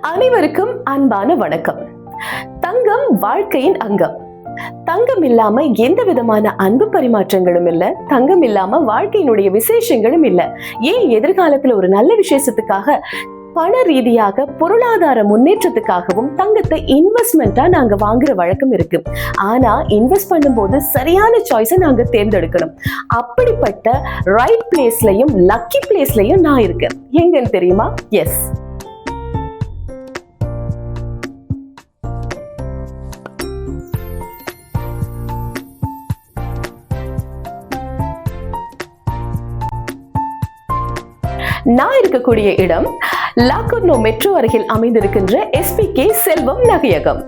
அனைவருக்கும் அன்பான வணக்கம். தங்கம் வாழ்க்கையின் அங்கம். தங்கம் இல்லாம எந்த விதமான அன்பு பரிமாற்றங்களும் இல்ல, தங்கம் இல்லாம வாழ்க்கையினுடைய விசேஷங்களும் இல்ல. ஏன் எதிர்காலத்துல ஒரு நல்ல விசேஷத்துக்காக பண ரீதியாக பொருளாதார முன்னேற்றத்துக்காகவும் தங்கத்தை இன்வெஸ்ட்மெண்டா நாங்க வாங்குற வழக்கம் இருக்கு. ஆனா இன்வெஸ்ட் பண்ணும்போது சரியான சாய்ஸை நாங்க தேர்ந்தெடுக்கணும். அப்படிப்பட்ட ரைட் பிளேஸ்லயும் லக்கி பிளேஸ்லயும் நான் இருக்கேன். எங்கன்னு தெரியுமா? எஸ், நான் இருக்கக்கூடிய இடம் லாகுர்னோ மெட்ரோ அருகில் அமைந்திருக்கின்ற SPK செல்வம் நகையகம்.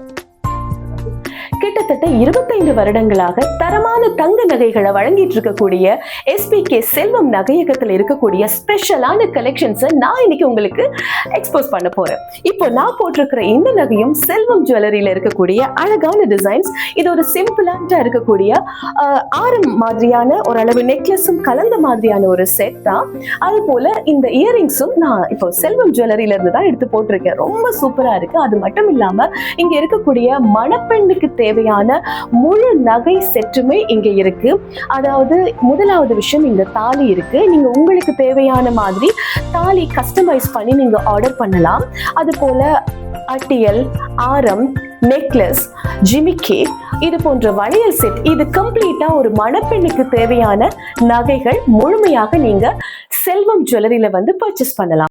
கிட்டத்தட்ட 25 வருடங்களாக தரமான தங்க நகைகளை வழங்கிட்டு இருக்கக்கூடிய SPK செல்வம் நகையகத்தில் இருக்கக்கூடிய ஸ்பெஷலான கலெக்ஷன்ஸை நான் இன்னைக்கு உங்களுக்கு எக்ஸ்போஸ் பண்ண போறேன். இப்போ நான் போட்டிருக்கிற இந்த நகையும் செல்வம் ஜுவல்லரியில இருக்கக்கூடிய அழகான டிசைன்ஸ். இது ஒரு சிம்பிளாக இருக்கக்கூடிய ஆரம் மாதிரியான ஓரளவு நெக்லஸும் கலந்த மாதிரியான ஒரு செட் தான். அது போல இந்த இயரிங்ஸும் நான் இப்போ செல்வம் ஜுவல்லரியில இருந்து தான் எடுத்து போட்டிருக்கேன். ரொம்ப சூப்பரா இருக்கு. அது மட்டும் இல்லாம இங்க இருக்கக்கூடிய மணப்பெண்ணுக்கு தேவையான முழு நகை செட்டுமே இங்க இருக்கு. அதாவது முதலாவது விஷயம், இங்க தாலி இருக்கு. நீங்க உங்களுக்கு தேவையான மாதிரி தாலி கஸ்டமைஸ் பண்ணி நீங்க ஆர்டர் பண்ணலாம். அது போல அட்டியல், ஆரம், நெக்லஸ், ஜிமிக்கே, இது போன்ற வளையல் செட், இது கம்ப்ளீட்டா ஒரு மணப்பெண்ணுக்கு தேவையான நகைகள் முழுமையாக நீங்க செல்வம் ஜுவல்லரியில வந்து பர்ச்சேஸ் பண்ணலாம்.